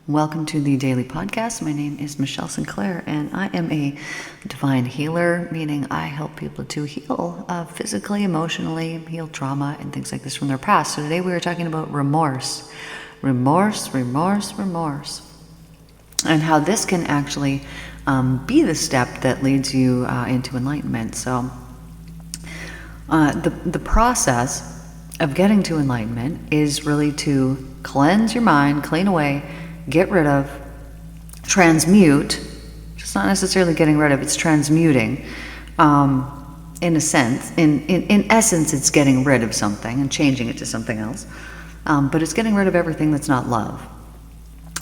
Welcome to the Daily Podcast. My name is Michelle Sinclair, and I am a divine healer, meaning I help people to heal physically, emotionally, heal trauma and things like this from their past. So today we are talking about remorse. Remorse, remorse, remorse. And how this can actually be the step that leads you into enlightenment. So the process of getting to enlightenment is really to cleanse your mind, clean away, get rid of, transmute. It's not necessarily getting rid of, it's transmuting. In a sense, in essence, it's getting rid of something and changing it to something else. But it's getting rid of everything that's not love.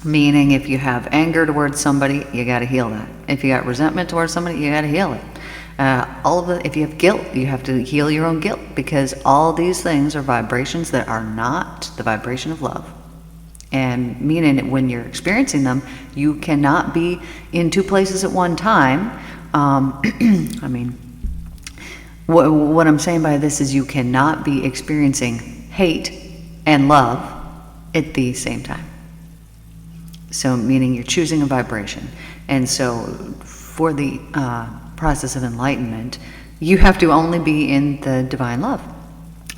Meaning, if you have anger towards somebody, you got to heal that. If you got resentment towards somebody, you got to heal it. If you have guilt, you have to heal your own guilt, because all these things are vibrations that are not the vibration of love. And meaning when you're experiencing them, you cannot be in two places at one time. I mean, what I'm saying by this is you cannot be experiencing hate and love at the same time. So meaning you're choosing a vibration. And so for the process of enlightenment, you have to only be in the divine love.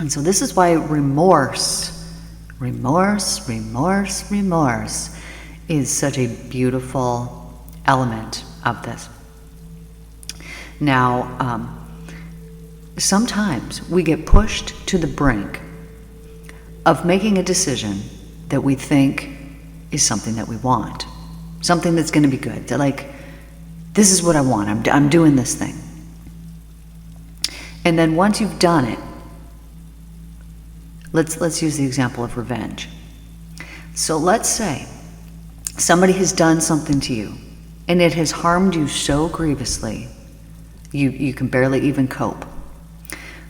And so this is why remorse is such a beautiful element of this. Now, sometimes we get pushed to the brink of making a decision that we think is something that we want, something that's going to be good. That, like, this is what I want. I'm doing this thing. And then once you've done it, let's use the example of revenge. So let's say somebody has done something to you, and it has harmed you so grievously, you can barely even cope,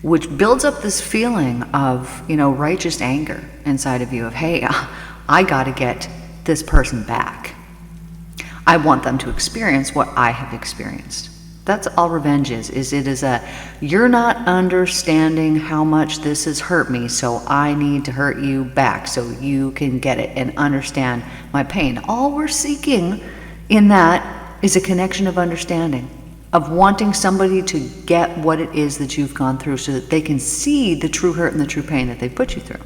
which builds up this feeling of, righteous anger inside of you of, hey, I got to get this person back. I want them to experience what I have experienced. That's all revenge is you're not understanding how much this has hurt me, so I need to hurt you back so you can get it and understand my pain. All we're seeking in that is a connection of understanding, of wanting somebody to get what it is that you've gone through so that they can see the true hurt and the true pain that they've put you through.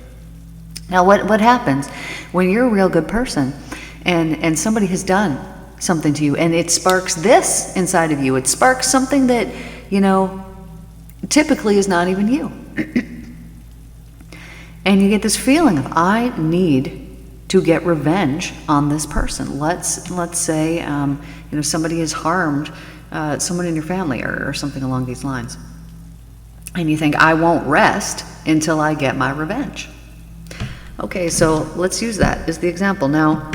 Now, what happens when you're a real good person and somebody has done something to you, and it sparks this inside of you? It sparks something that, typically is not even you. And you get this feeling of, I need to get revenge on this person. Let's say, somebody has harmed someone in your family or something along these lines. And you think, I won't rest until I get my revenge. Okay, so let's use that as the example. Now,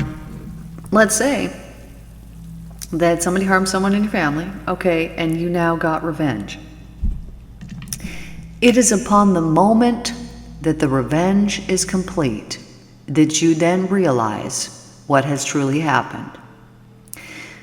let's say that somebody harmed someone in your family, okay, and you now got revenge. It is upon the moment that the revenge is complete that you then realize what has truly happened.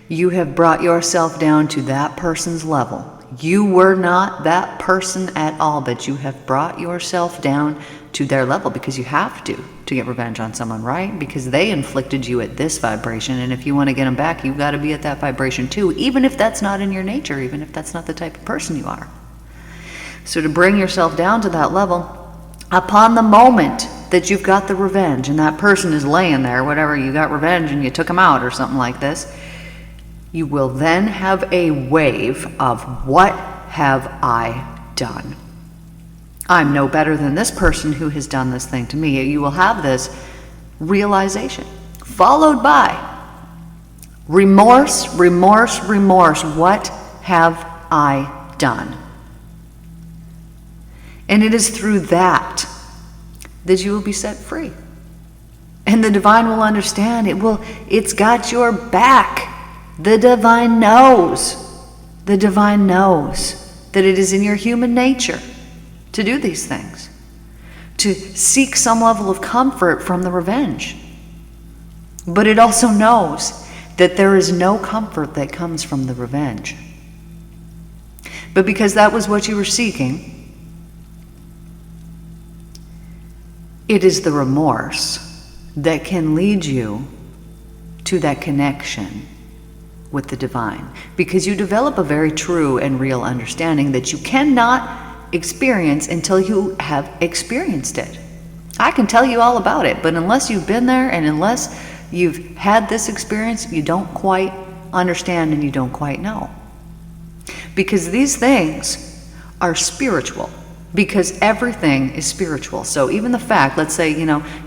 You have brought yourself down to that person's level. You were not that person at all, but you have brought yourself down to their level because you have to get revenge on someone, right? Because they inflicted you at this vibration, and if you want to get them back, you've got to be at that vibration too, even if that's not in your nature, even if that's not the type of person you are. So to bring yourself down to that level, upon the moment that you've got the revenge and that person is laying there, whatever, you got revenge and you took them out or something like this, you will then have a wave of, what have I done? I'm no better than this person who has done this thing to me. You will have this realization, followed by remorse, remorse, remorse. What have I done? And it is through that you will be set free. And the divine will understand. It's got your back. The divine knows. The divine knows that it is in your human nature to do these things, to seek some level of comfort from the revenge. But it also knows that there is no comfort that comes from the revenge. But because that was what you were seeking, it is the remorse that can lead you to that connection with the divine, because you develop a very true and real understanding that you cannot experience until you have experienced it. I can tell you all about it, but unless you've been there and unless you've had this experience, you don't quite understand and you don't quite know. Because these things are spiritual, because everything is spiritual. So even the fact, let's say,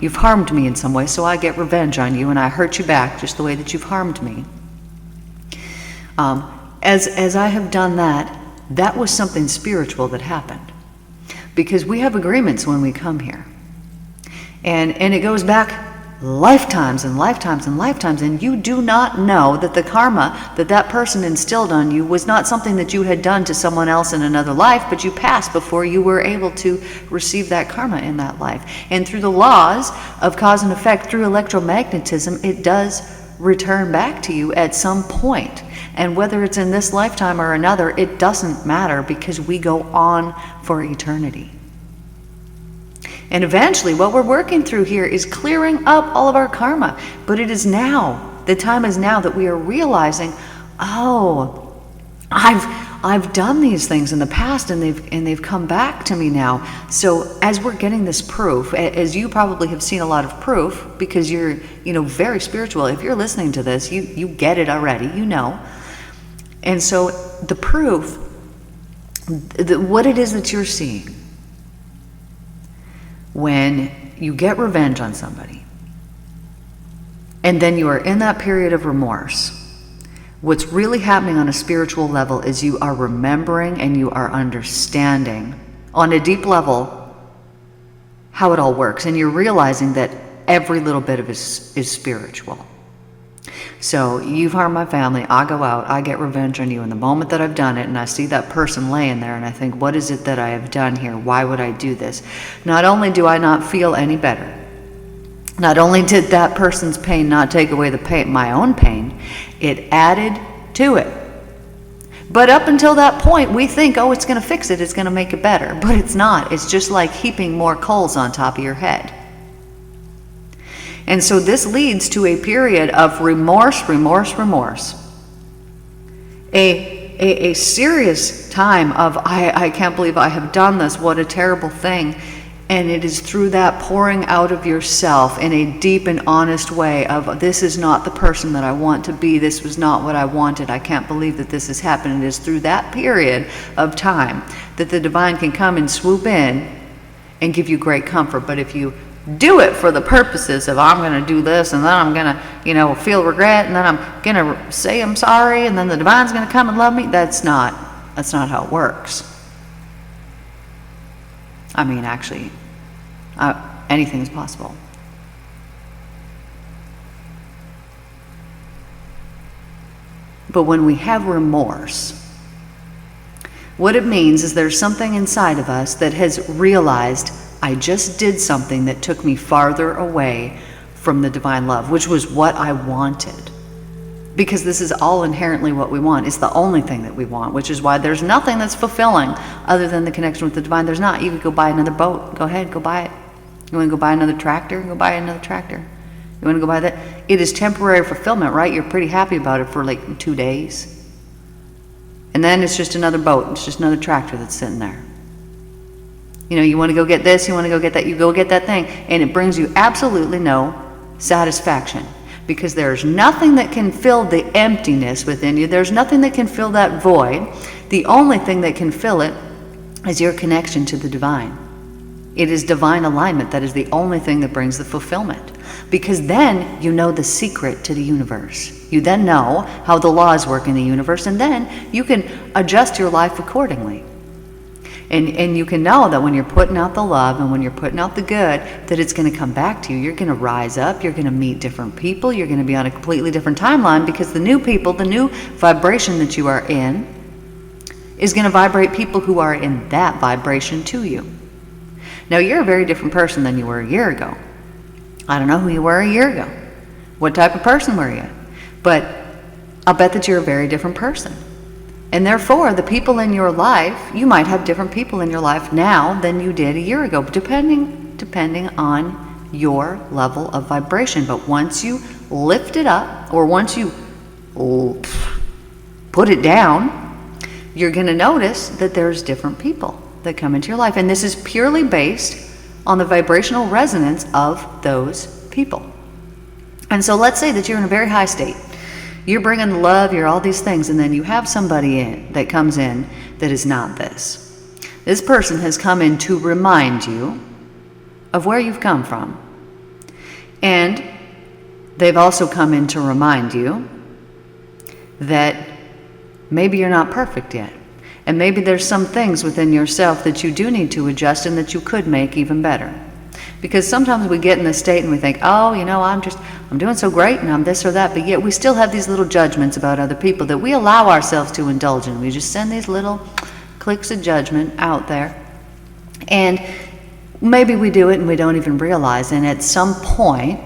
you've harmed me in some way, so I get revenge on you and I hurt you back just the way that you've harmed me. As I have done that, that was something spiritual that happened. Because we have agreements when we come here. And it goes back lifetimes and lifetimes and lifetimes, and you do not know that the karma that person instilled on you was not something that you had done to someone else in another life, but you passed before you were able to receive that karma in that life. And through the laws of cause and effect, through electromagnetism, it does return back to you at some point. And whether it's in this lifetime or another, it doesn't matter, because we go on for eternity. And eventually what we're working through here is clearing up all of our karma. But it is now, the time is now that we are realizing, oh, I've done these things in the past and they've come back to me now. So as we're getting this proof, as you probably have seen a lot of proof, because you're very spiritual. If you're listening to this, you get it already, And so the proof, what it is that you're seeing when you get revenge on somebody, and then you are in that period of remorse, what's really happening on a spiritual level is you are remembering and you are understanding on a deep level how it all works, and you're realizing that every little bit of it is spiritual. So you've harmed my family, I go out, I get revenge on you, and the moment that I've done it and I see that person laying there and I think, what is it that I have done here? Why would I do this? Not only do I not feel any better, not only did that person's pain not take away the pain, my own pain, it added to it. But up until that point, we think, oh, it's going to fix it, it's going to make it better. But it's not. It's just like heaping more coals on top of your head. And so this leads to a period of remorse, remorse, remorse. A serious time of, I can't believe I have done this, what a terrible thing. And it is through that pouring out of yourself in a deep and honest way of, this is not the person that I want to be, this was not what I wanted, I can't believe that this has happened. It is through that period of time that the divine can come and swoop in and give you great comfort. But if you do it for the purposes of, I'm going to do this, and then I'm going to, feel regret, and then I'm going to say I'm sorry, and then the divine's going to come and love me, that's not how it works. I mean, actually, anything's possible. But when we have remorse, what it means is there's something inside of us that has realized, I just did something that took me farther away from the divine love, which was what I wanted. Because this is all inherently what we want. It's the only thing that we want, which is why there's nothing that's fulfilling other than the connection with the divine. There's not. You could go buy another boat. Go ahead, go buy it. You want to go buy another tractor? Go buy another tractor. You want to go buy that? It is temporary fulfillment, right? You're pretty happy about it for like 2 days. And then it's just another boat. It's just another tractor that's sitting there. You want to go get this, you want to go get that, you go get that thing, and it brings you absolutely no satisfaction, because there's nothing that can fill the emptiness within you. There's nothing that can fill that void. The only thing that can fill it is your connection to the divine. It is divine alignment that is the only thing that brings the fulfillment, because then you know the secret to the universe. You then know how the laws work in the universe, and then you can adjust your life accordingly. And you can know that when you're putting out the love and when you're putting out the good, that it's going to come back to you. You're going to rise up. You're going to meet different people. You're going to be on a completely different timeline, because the new people, the new vibration that you are in is going to vibrate people who are in that vibration to you. Now, you're a very different person than you were a year ago. I don't know who you were a year ago. What type of person were you? But I'll bet that you're a very different person. And therefore, the people in your life, you might have different people in your life now than you did a year ago, depending on your level of vibration. But once you lift it up, or once you put it down, you're going to notice that there's different people that come into your life. And this is purely based on the vibrational resonance of those people. And so let's say that you're in a very high state. You're bringing the love, you're all these things, and then you have somebody that comes in that is not this. This person has come in to remind you of where you've come from. And they've also come in to remind you that maybe you're not perfect yet. And maybe there's some things within yourself that you do need to adjust and that you could make even better. Because sometimes we get in this state and we think, oh, you know, I'm doing so great and I'm this or that, but yet we still have these little judgments about other people that we allow ourselves to indulge in. We just send these little clicks of judgment out there. And maybe we do it and we don't even realize. And at some point,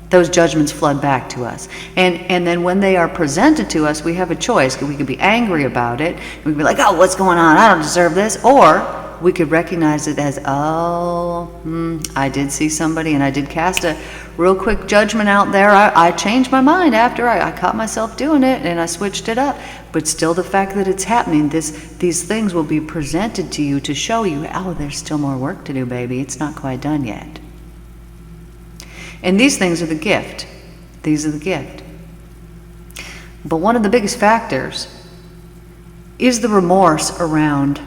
those judgments flood back to us. And then when they are presented to us, we have a choice. We could be angry about it. We could be like, oh, what's going on? I don't deserve this. Or we could recognize it as, I did see somebody and I did cast a real quick judgment out there. I changed my mind after I caught myself doing it and I switched it up. But still the fact that it's happening, these things will be presented to you to show you, oh, there's still more work to do, baby. It's not quite done yet. And these things are the gift. These are the gift. But one of the biggest factors is the remorse around.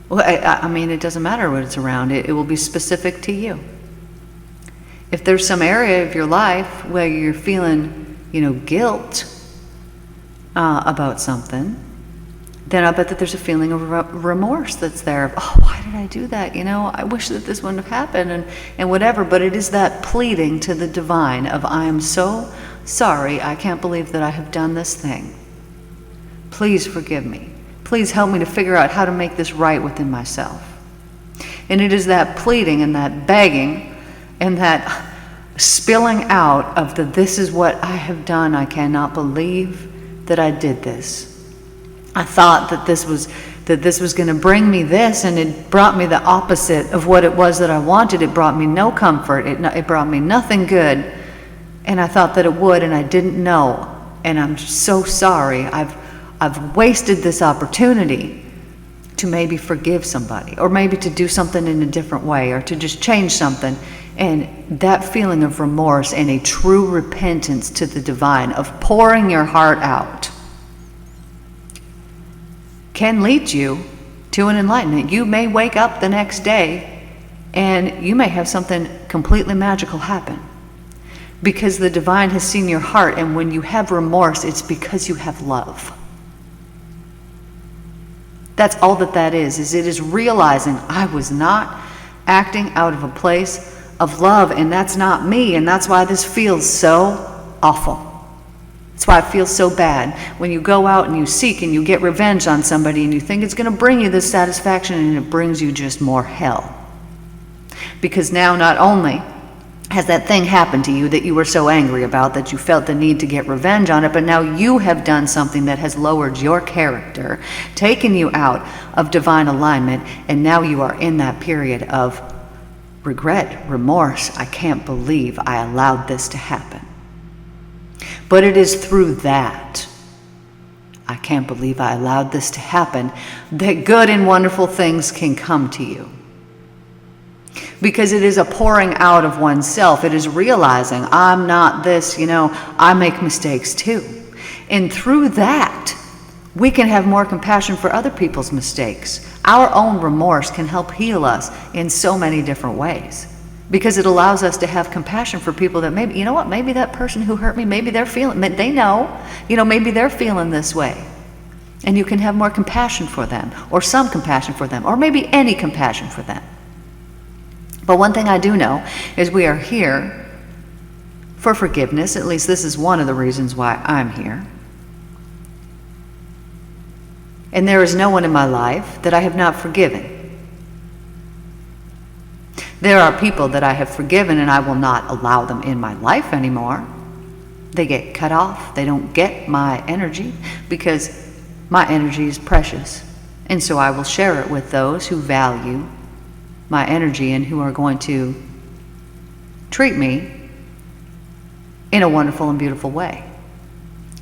Well, I mean, it doesn't matter what it's around. It will be specific to you. If there's some area of your life where you're feeling, guilt about something, then I bet that there's a feeling of remorse that's there. Of, oh, why did I do that? I wish that this wouldn't have happened and whatever. But it is that pleading to the divine of, I am so sorry. I can't believe that I have done this thing. Please forgive me. Please help me to figure out how to make this right within myself. And it is that pleading and that begging and that spilling out of the, this is what I have done. I cannot believe that I did this. I thought that this was going to bring me this, and it brought me the opposite of what it was that I wanted. It brought me no comfort. It brought me nothing good. And I thought that it would, and I didn't know. And I'm so sorry. I've wasted this opportunity to maybe forgive somebody, or maybe to do something in a different way, or to just change something. And that feeling of remorse and a true repentance to the divine, of pouring your heart out, can lead you to an enlightenment. You may wake up the next day and you may have something completely magical happen, because the divine has seen your heart. And when you have remorse, it's because you have love. That's all that is it is realizing I was not acting out of a place of love, and that's not me, and that's why this feels so awful. That's why it feels so bad when you go out and you seek and you get revenge on somebody and you think it's going to bring you this satisfaction, and it brings you just more hell. Because now not only has that thing happened to you that you were so angry about, that you felt the need to get revenge on it, but now you have done something that has lowered your character, taken you out of divine alignment, and now you are in that period of regret, remorse. I can't believe I allowed this to happen. But it is through that, I can't believe I allowed this to happen, that good and wonderful things can come to you. Because it is a pouring out of oneself. It is realizing, I'm not this, I make mistakes too. And through that, we can have more compassion for other people's mistakes. Our own remorse can help heal us in so many different ways. Because it allows us to have compassion for people that maybe, maybe that person who hurt me, maybe they're feeling, they know, maybe they're feeling this way. And you can have more compassion for them, or some compassion for them, or maybe any compassion for them. But one thing I do know is we are here for forgiveness. At least this is one of the reasons why I'm here. And there is no one in my life that I have not forgiven. There are people that I have forgiven and I will not allow them in my life anymore. They get cut off. They don't get my energy, because my energy is precious. And so I will share it with those who value my energy and who are going to treat me in a wonderful and beautiful way.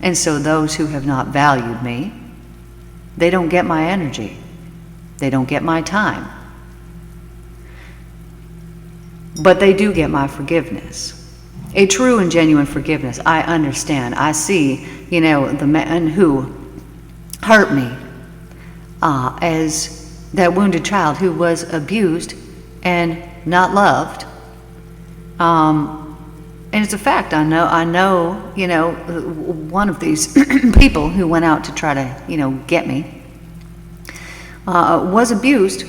And so those who have not valued me, they don't get my energy. They don't get my time. But they do get my forgiveness. A true and genuine forgiveness. I understand. I see, the man who hurt me as that wounded child who was abused and not loved. And it's a fact. I know, one of these people who went out to try to, get me, was abused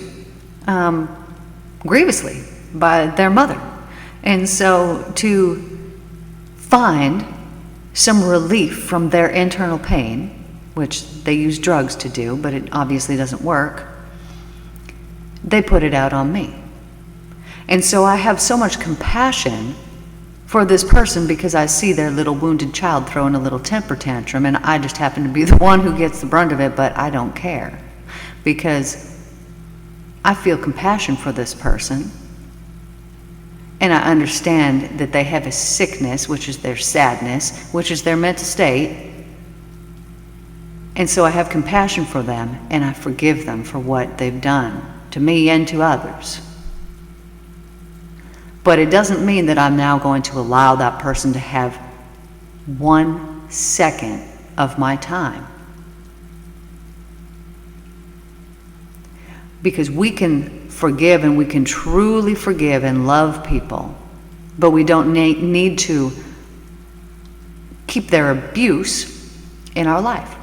grievously by their mother. And so to find some relief from their internal pain, which they use drugs to do, but it obviously doesn't work, they put it out on me. And so I have so much compassion for this person because I see their little wounded child throwing a little temper tantrum, and I just happen to be the one who gets the brunt of it, but I don't care because I feel compassion for this person, and I understand that they have a sickness, which is their sadness, which is their mental state. And so I have compassion for them, and I forgive them for what they've done to me and to others. But it doesn't mean that I'm now going to allow that person to have 1 second of my time. Because we can forgive, and we can truly forgive and love people, but we don't need to keep their abuse in our life.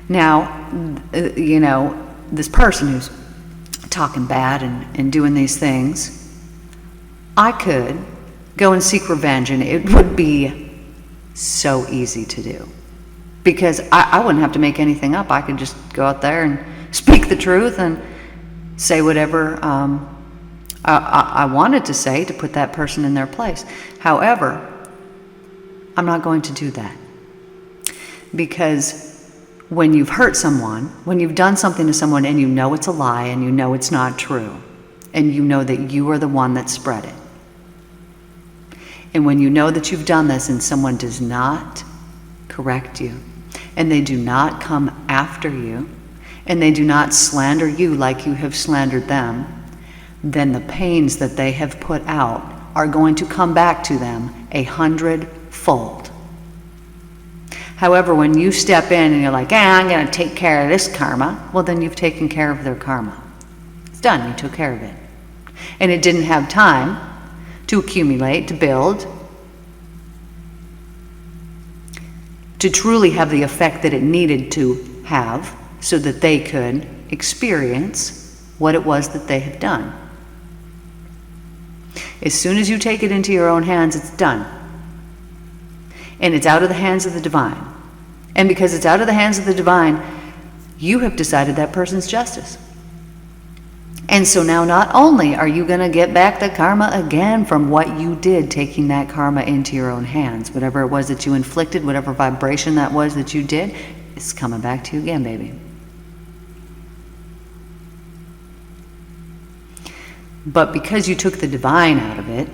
Now, this person who's talking bad and doing these things, I could go and seek revenge, and it would be so easy to do because I wouldn't have to make anything up. I could just go out there and speak the truth and say whatever I wanted to say to put that person in their place. However, I'm not going to do that because when you've hurt someone, when you've done something to someone and you know it's a lie and you know it's not true, and you know that you are the one that spread it, and when you know that you've done this and someone does not correct you, and they do not come after you, and they do not slander you like you have slandered them, then the pains that they have put out are going to come back to them 100-fold. However, when you step in and you're like, I'm going to take care of this karma, well, then you've taken care of their karma. It's done. You took care of it. And it didn't have time to accumulate, to build, to truly have the effect that it needed to have so that they could experience what it was that they have done. As soon as you take it into your own hands, it's done. And it's out of the hands of the divine. And because it's out of the hands of the divine, you have decided that person's justice. And so now not only are you going to get back the karma again from what you did, taking that karma into your own hands, whatever it was that you inflicted, whatever vibration that was that you did, it's coming back to you again, baby. But because you took the divine out of it,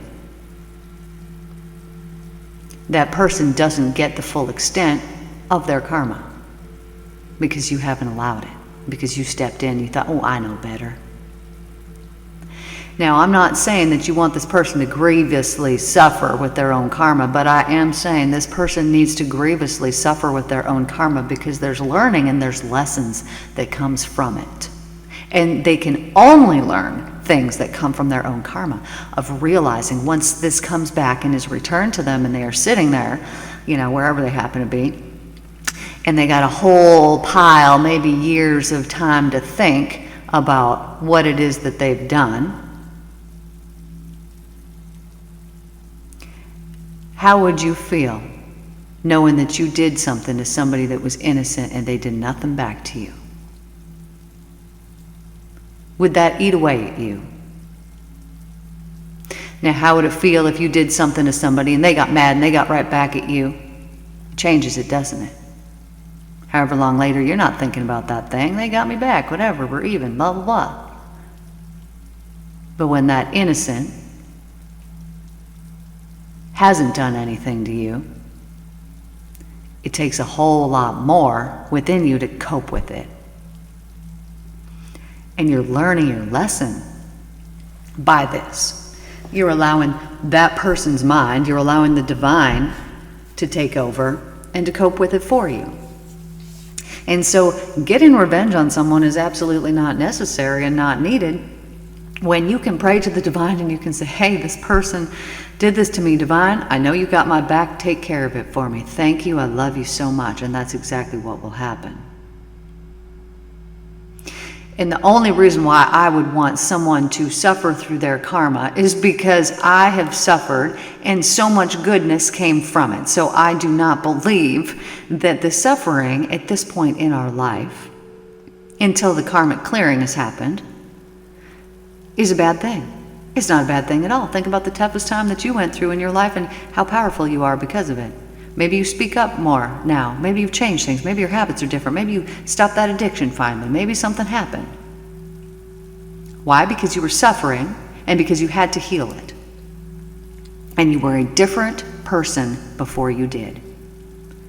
that person doesn't get the full extent of their karma because you haven't allowed it, because you stepped in, you thought, I know better. Now, I'm not saying that you want this person to grievously suffer with their own karma, but I am saying this person needs to grievously suffer with their own karma because there's learning and there's lessons that comes from it. And they can only learn things that come from their own karma, of realizing once this comes back and is returned to them and they are sitting there, wherever they happen to be, and they got a whole pile, maybe years of time to think about what it is that they've done. How would you feel knowing that you did something to somebody that was innocent and they did nothing back to you? Would that eat away at you? Now, how would it feel if you did something to somebody and they got mad and they got right back at you? It changes it, doesn't it? However long later, you're not thinking about that thing. They got me back, whatever, we're even, blah, blah, blah. But when that innocent hasn't done anything to you. It takes a whole lot more within you to cope with it. And you're learning your lesson by this. You're allowing that person's mind, you're allowing the divine to take over and to cope with it for you. And so getting revenge on someone is absolutely not necessary and not needed when you can pray to the divine and you can say, hey, this person did this to me, divine. I know you got my back. Take care of it for me. Thank you. I love you so much. And that's exactly what will happen. And the only reason why I would want someone to suffer through their karma is because I have suffered and so much goodness came from it. So I do not believe that the suffering at this point in our life, until the karmic clearing has happened, is a bad thing. It's not a bad thing at all. Think about the toughest time that you went through in your life and how powerful you are because of it. Maybe you speak up more now. Maybe you've changed things. Maybe your habits are different. Maybe you stopped that addiction finally. Maybe something happened. Why? Because you were suffering and because you had to heal it. And you were a different person before you did.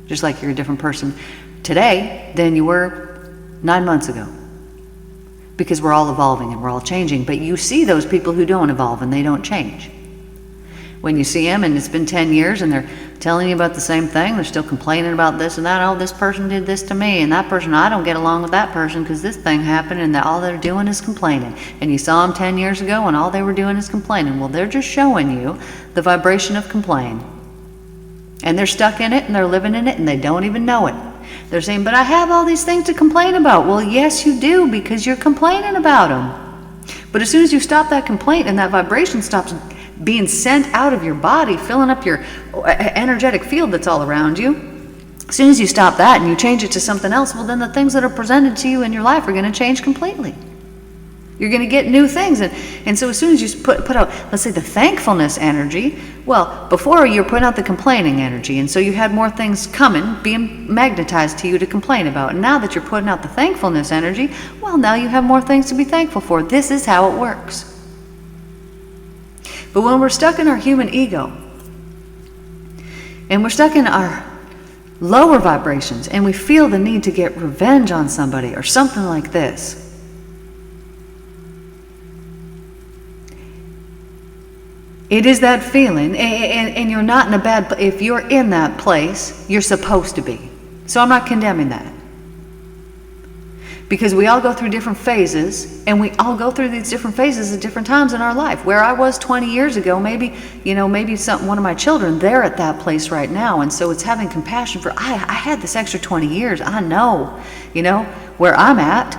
Just like you're a different person today than you were 9 months ago. Because we're all evolving and we're all changing. But you see those people who don't evolve and they don't change. When you see them and it's been 10 years and they're telling you about the same thing, they're still complaining about this and that. Oh, this person did this to me, and that person, I don't get along with that person because this thing happened, and all they're doing is complaining. And you saw them 10 years ago and all they were doing is complaining. Well, they're just showing you the vibration of complain. And they're stuck in it and they're living in it and they don't even know it. They're saying, but I have all these things to complain about. Well, yes, you do, because you're complaining about them. But as soon as you stop that complaint and that vibration stops being sent out of your body, filling up your energetic field that's all around you, as soon as you stop that and you change it to something else, well, then the things that are presented to you in your life are going to change completely. You're going to get new things. And so as soon as you put out, let's say, the thankfulness energy, well, before you were putting out the complaining energy, and so you had more things coming, being magnetized to you to complain about. And now that you're putting out the thankfulness energy, well, now you have more things to be thankful for. This is how it works. But when we're stuck in our human ego, and we're stuck in our lower vibrations, and we feel the need to get revenge on somebody or something like this, it is that feeling, and you're not in a bad place. If you're in that place, you're supposed to be. So I'm not condemning that. Because we all go through different phases, and we all go through these different phases at different times in our life. Where I was 20 years ago, maybe one of my children, they're at that place right now. And so it's having compassion for, I had this extra 20 years. I know, where I'm at.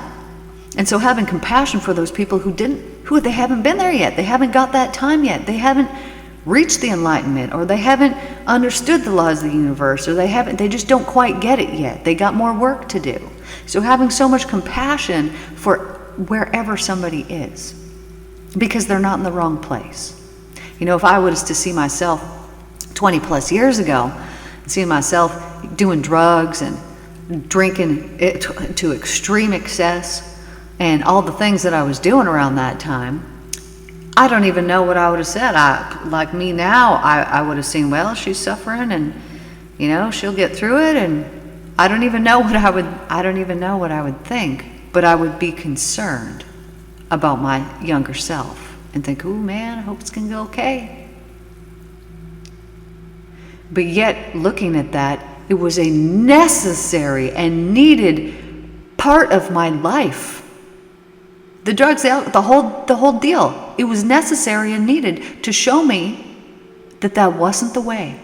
And so having compassion for those people who they haven't been there yet. They haven't got that time yet. They haven't reached the enlightenment, or they haven't understood the laws of the universe, or they just don't quite get it yet. They got more work to do. So having so much compassion for wherever somebody is, because they're not in the wrong place. If I was to see myself 20 plus years ago, seeing myself doing drugs and drinking it to extreme excess, and all the things that I was doing around that time, I don't even know what I would have said. Like me now, I would have seen, well, she's suffering, and she'll get through it, and I don't even know what I would think, but I would be concerned about my younger self and think, oh man, I hope it's gonna go okay. But yet, looking at that, it was a necessary and needed part of my life. The drugs, the whole deal. It was necessary and needed to show me that wasn't the way.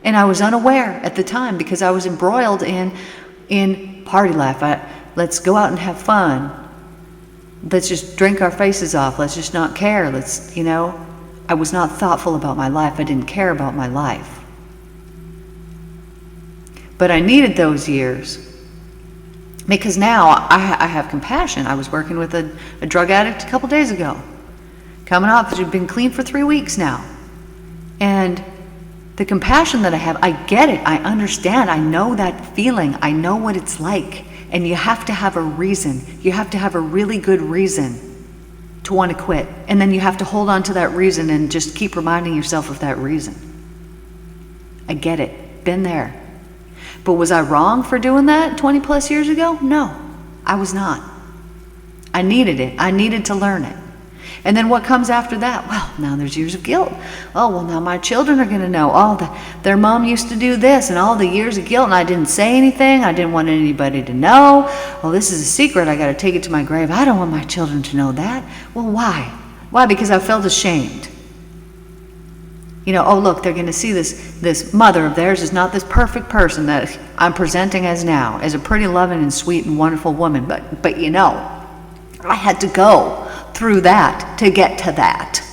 And I was unaware at the time because I was embroiled in party life. Let's go out and have fun. Let's just drink our faces off. Let's just not care. I was not thoughtful about my life. I didn't care about my life. But I needed those years. Because now I have compassion. I was working with a drug addict a couple days ago. Coming off, she'd been clean for 3 weeks now. And the compassion that I have, I get it. I understand. I know that feeling. I know what it's like. And you have to have a reason. You have to have a really good reason to want to quit. And then you have to hold on to that reason and just keep reminding yourself of that reason. I get it. Been there. But was I wrong for doing that 20 plus years ago? No, I was not. I needed it. I needed to learn it. And then what comes after that? Well, now there's years of guilt. Oh, well, now my children are going to know. Oh, their mom used to do this, and all the years of guilt, and I didn't say anything. I didn't want anybody to know. Well, this is a secret. I got to take it to my grave. I don't want my children to know that. Well, why? Why? Because I felt ashamed. You know, oh, look, they're going to see this mother of theirs is not this perfect person that I'm presenting as now, as a pretty loving and sweet and wonderful woman. But you know, I had to go through that to get to that.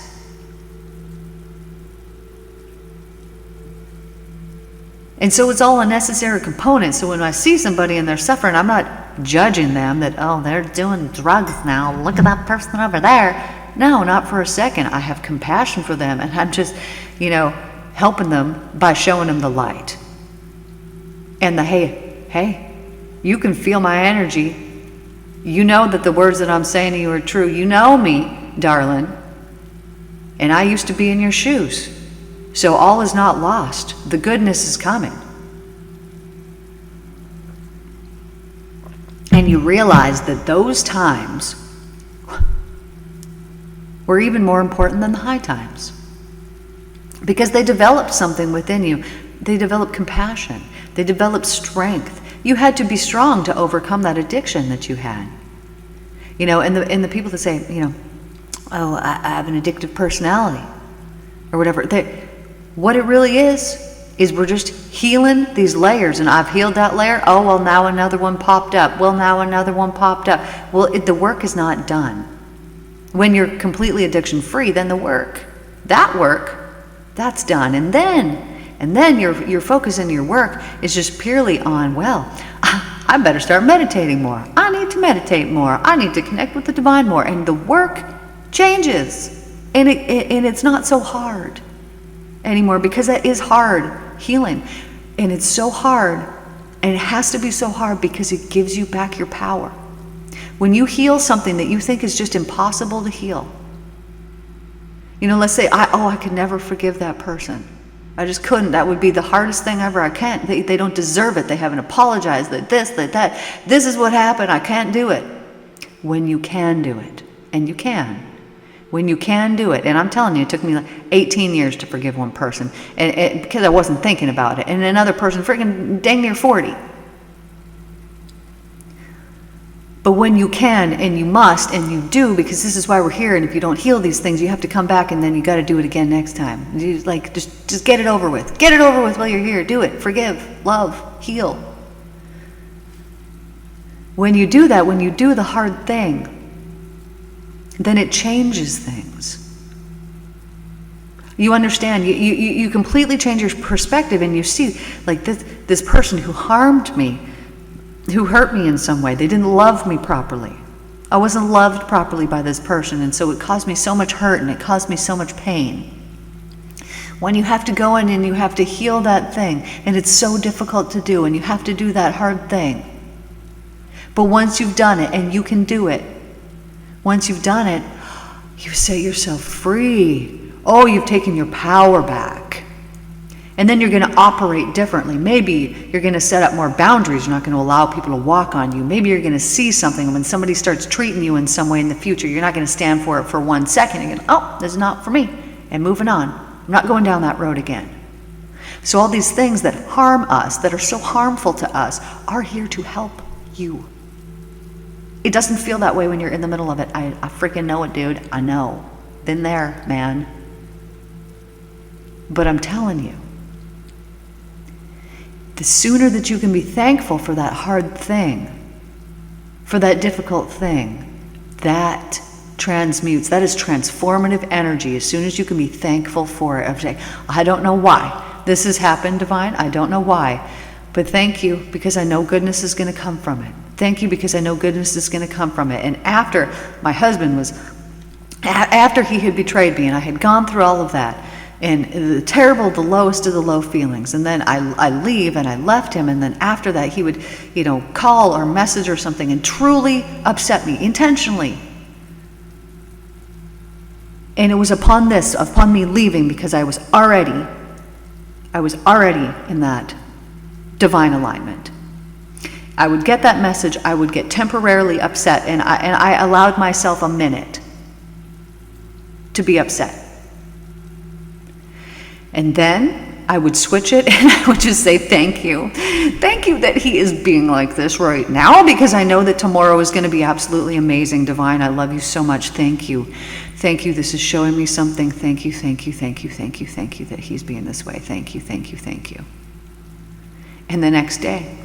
And so it's all a necessary component. So when I see somebody and they're suffering, I'm not judging them that, oh, they're doing drugs now. Look at that person over there. No, not for a second. I have compassion for them, and I'm just, you know, helping them by showing them the light. And the hey, you can feel my energy. You know that the words that I'm saying to you are true. You know me, darling. And I used to be in your shoes. So all is not lost. The goodness is coming. And you realize that those times were even more important than the high times. Because they developed something within you. They developed compassion. They developed strength. You had to be strong to overcome that addiction that you had. You know, and the people that say, you know, oh, I have an addictive personality or whatever. What it really is we're just healing these layers. And I've healed that layer. Oh, well, now another one popped up. Well, now another one popped up. Well, the work is not done. When you're completely addiction free, then the work, that's done. And then your focus in your work is just purely on, well, I better start meditating more. I need to meditate more. I need to connect with the divine more. And the work changes. And it's not so hard anymore, because that is hard healing. And it's so hard, and it has to be so hard because it gives you back your power. When you heal something that you think is just impossible to heal. You know, let's say, I could never forgive that person. I just couldn't. That would be the hardest thing ever. I can't. They don't deserve it. They haven't apologized. That that. This is what happened. I can't do it. When you can do it. And you can. When you can do it. And I'm telling you, it took me like 18 years to forgive one person. And because I wasn't thinking about it. And another person freaking dang near 40. But when you can, and you must, and you do, because this is why we're here, and if you don't heal these things, you have to come back, and then you got to do it again next time. You, like, just get it over with. Get it over with while you're here. Do it. Forgive, love, heal. When you do that, when you do the hard thing, then it changes things. You understand. You completely change your perspective, and you see, like, this person who harmed me, who hurt me in some way. They didn't love me properly. I wasn't loved properly by this person, and so it caused me so much hurt, and it caused me so much pain. When you have to go in and you have to heal that thing, and it's so difficult to do, and you have to do that hard thing. But once you've done it, and you can do it, once you've done it, you set yourself free. Oh, you've taken your power back. And then you're going to operate differently. Maybe you're going to set up more boundaries. You're not going to allow people to walk on you. Maybe you're going to see something. When somebody starts treating you in some way in the future, you're not going to stand for it for 1 second. You're going to, oh, this is not for me. And moving on. I'm not going down that road again. So all these things that harm us, that are so harmful to us, are here to help you. It doesn't feel that way when you're in the middle of it. I freaking know it, dude. I know. Been there, man. But I'm telling you, the sooner that you can be thankful for that hard thing, for that difficult thing, that transmutes. That is transformative energy. As soon as you can be thankful for it. I don't know why this has happened, Divine. I don't know why. But thank you, because I know goodness is going to come from it. Thank you, because I know goodness is going to come from it. And after my husband after he had betrayed me, and I had gone through all of that, and the lowest of the low feelings. And then I leave, and I left him, and then after that he would, call or message or something and truly upset me, intentionally. And it was upon me leaving, because I was already in that divine alignment. I would get that message, I would get temporarily upset, and I allowed myself a minute to be upset. And then I would switch it, and I would just say, thank you. Thank you that he is being like this right now, because I know that tomorrow is going to be absolutely amazing. Divine, I love you so much. Thank you. Thank you. This is showing me something. Thank you, thank you, thank you, thank you, thank you that he's being this way. Thank you, thank you, thank you. And the next day,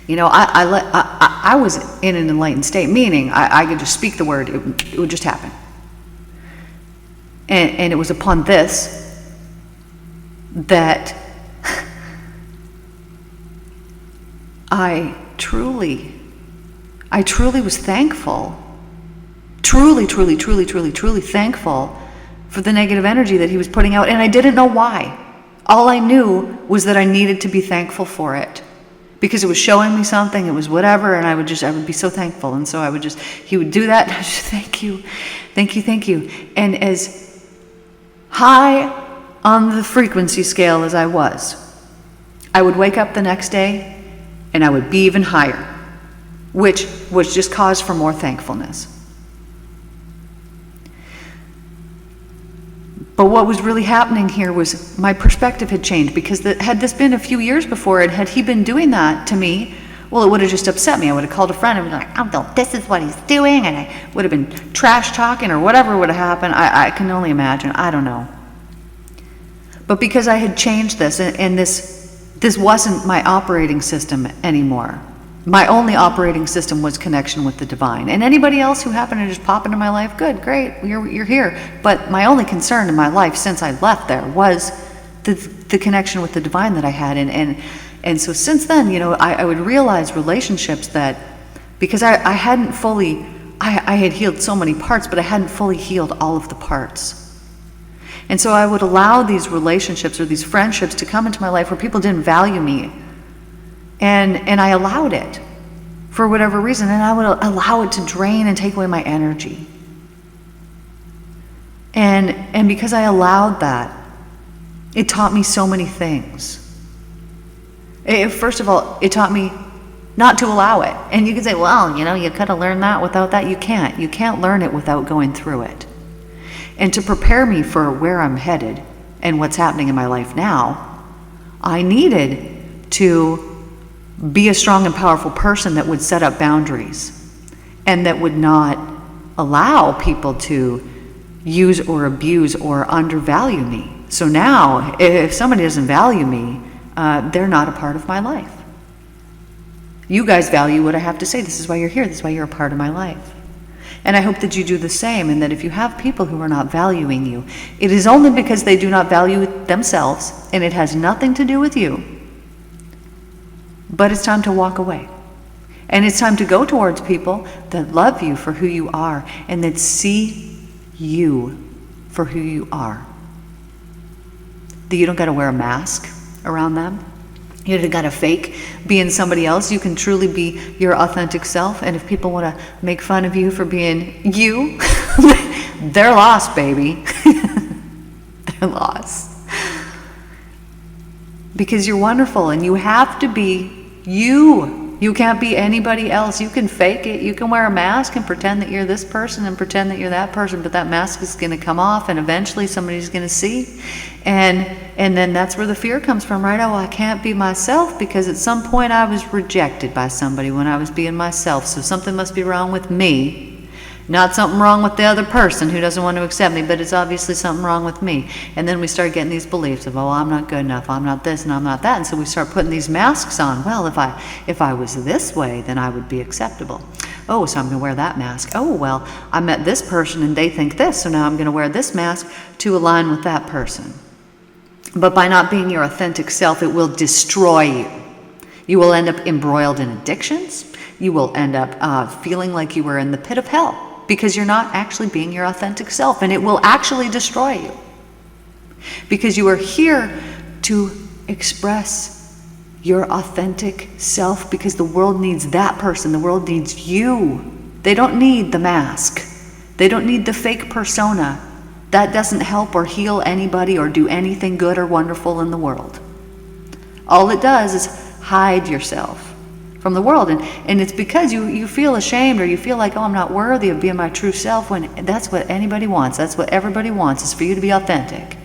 I was in an enlightened state, meaning I could just speak the word. It would just happen. And it was upon this that I truly was thankful, truly thankful for the negative energy that he was putting out, and I didn't know why. All I knew was that I needed to be thankful for it, because it was showing me something, it was whatever, and I would be so thankful. And so he would do that, and I would just, thank you. And as high on the frequency scale as I would wake up the next day and I would be even higher, which was just cause for more thankfulness. But what was really happening here was my perspective had changed, because had this been a few years before, and had he been doing that to me, well, it would have just upset me. I would have called a friend and been like, oh, this is what he's doing, and I would have been trash talking or whatever would have happened. I can only imagine. I don't know. But because I had changed this, and this wasn't my operating system anymore. My only operating system was connection with the divine. And anybody else who happened to just pop into my life, good, great, you're here. But my only concern in my life since I left there was the connection with the divine that I had. And so since then, I would realize relationships that, because I hadn't fully, I had healed so many parts, but I hadn't fully healed all of the parts. And so I would allow these relationships or these friendships to come into my life where people didn't value me. And I allowed it for whatever reason, and I would allow it to drain and take away my energy. And because I allowed that, it taught me so many things. First of all, it taught me not to allow it. And you can say, well, you could have learned that without that. You can't. You can't learn it without going through it. And to prepare me for where I'm headed and what's happening in my life now, I needed to be a strong and powerful person that would set up boundaries and that would not allow people to use or abuse or undervalue me. So now, if somebody doesn't value me, they're not a part of my life. You guys value what I have to say. This is why you're here. This is why you're a part of my life. And I hope that you do the same, and that if you have people who are not valuing you, it is only because they do not value themselves, and it has nothing to do with you. But it's time to walk away. And it's time to go towards people that love you for who you are, and that see you for who you are. That you don't got to wear a mask around them. You don't got to fake being somebody else. You can truly be your authentic self. And if people want to make fun of you for being you, they're lost, baby. They're lost. Because you're wonderful, and you have to be you. You can't be anybody else. You can fake it. You can wear a mask and pretend that you're this person and pretend that you're that person, but that mask is going to come off, and eventually somebody's going to see. And then that's where the fear comes from, right? Oh, I can't be myself because at some point I was rejected by somebody when I was being myself, so something must be wrong with me. Not something wrong with the other person who doesn't want to accept me, but it's obviously something wrong with me. And then we start getting these beliefs of, oh, I'm not good enough, I'm not this and I'm not that. And so we start putting these masks on. Well, if I was this way, then I would be acceptable. Oh, so I'm going to wear that mask. Oh, well, I met this person and they think this, so now I'm going to wear this mask to align with that person. But by not being your authentic self, it will destroy you. You will end up embroiled in addictions. You will end up feeling like you were in the pit of hell, because you're not actually being your authentic self, and it will actually destroy you. Because you are here to express your authentic self, because the world needs that person. The world needs you. They don't need the mask. They don't need the fake persona. that doesn't help or heal anybody or do anything good or wonderful in the world. All it does is hide yourself from the world. And it's because you feel ashamed, or you feel like, oh, I'm not worthy of being my true self, when that's what anybody wants. That's what everybody wants, is for you to be authentic.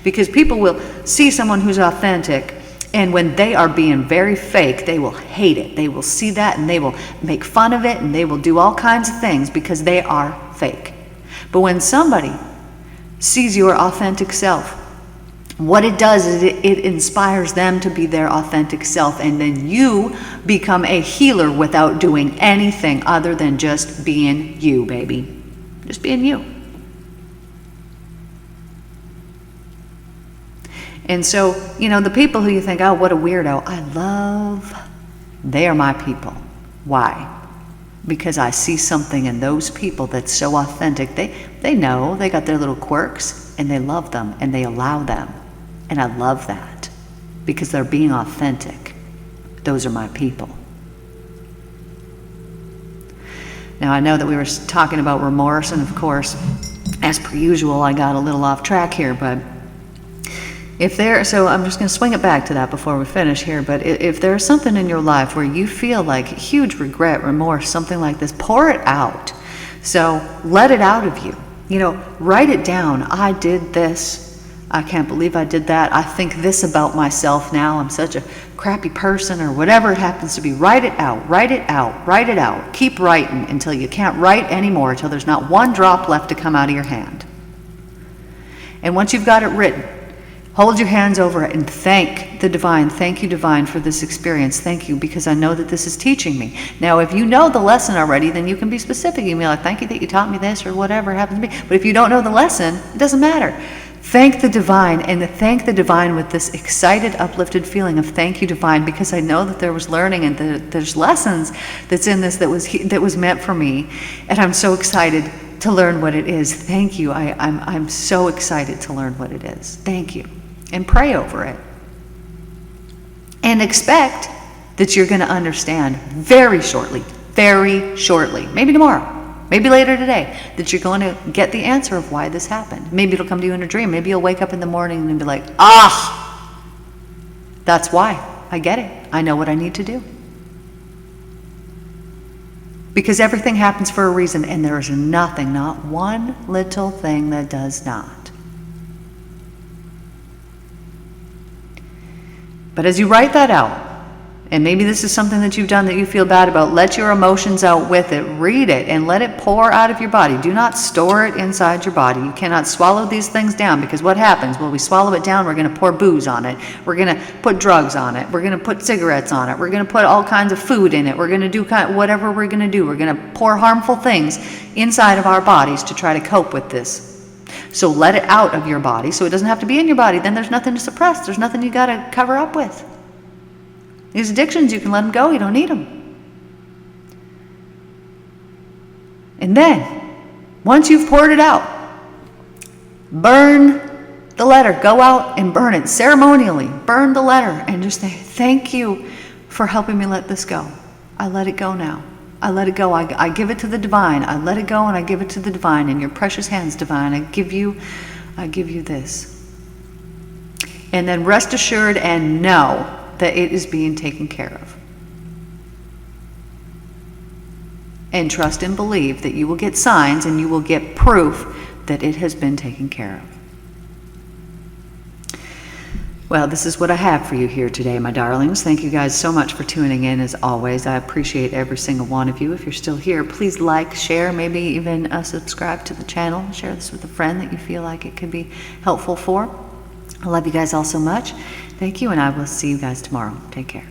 Because people will see someone who's authentic, and when they are being very fake, they will hate it. They will see that and they will make fun of it, and they will do all kinds of things because they are fake. But when somebody sees your authentic self, what it does is it inspires them to be their authentic self, and then you become a healer without doing anything other than just being you, baby. Just being you. And so, you know, the people who you think, oh, what a weirdo, they are my people. Why? Because I see something in those people that's so authentic. They know they got their little quirks, and they love them, and they allow them. And I love that, because they're being authentic. Those are my people. Now, I know that we were talking about remorse, and of course, as per usual, I got a little off track here, but so I'm just going to swing it back to that before we finish here, but if there's something in your life where you feel like huge regret, remorse, something like this, pour it out. So let it out of you. You know, write it down. I did this. I can't believe I did that. I think this about myself now. I'm such a crappy person, or whatever it happens to be. Write it out, write it out, write it out. Keep writing until you can't write anymore, until there's not one drop left to come out of your hand. And once you've got it written, hold your hands over it and thank the divine. Thank you, divine, for this experience. Thank you, because I know that this is teaching me. Now, if you know the lesson already, then you can be specific. You can be like, thank you that you taught me this, or whatever it happens to be. But if you don't know the lesson, it doesn't matter. Thank the divine, and thank the divine with this excited, uplifted feeling of thank you, divine, because I know that there was learning and there's lessons that's in this that was meant for me, and I'm so excited to learn what it is. Thank you. I'm so excited to learn what it is. Thank you. And pray over it. And expect that you're going to understand very shortly, maybe tomorrow, maybe later today, that you're going to get the answer of why this happened. Maybe it'll come to you in a dream. Maybe you'll wake up in the morning and be like, that's why. I get it. I know what I need to do. Because everything happens for a reason, and there is nothing, not one little thing that does not. But as you write that out, and maybe this is something that you've done that you feel bad about, let your emotions out with it. Read it and let it pour out of your body. Do not store it inside your body. You cannot swallow these things down, because what happens? Well, we swallow it down, we're going to pour booze on it. We're going to put drugs on it. We're going to put cigarettes on it. We're going to put all kinds of food in it. We're going to do whatever we're going to do. We're going to pour harmful things inside of our bodies to try to cope with this. So let it out of your body, so it doesn't have to be in your body. Then there's nothing to suppress. There's nothing you got to cover up with. These addictions, you can let them go. You don't need them. And then, once you've poured it out, burn the letter. Go out and burn it ceremonially. Burn the letter and just say, thank you for helping me let this go. I let it go now. I let it go. I give it to the divine. I let it go and I give it to the divine. In your precious hands, divine, I give you this. And then rest assured and know that it is being taken care of. And trust and believe that you will get signs and you will get proof that it has been taken care of. Well, this is what I have for you here today, my darlings. Thank you guys so much for tuning in, as always. I appreciate every single one of you. If you're still here, please like, share, maybe even subscribe to the channel. Share this with a friend that you feel like it could be helpful for. I love you guys all so much. Thank you, and I will see you guys tomorrow. Take care.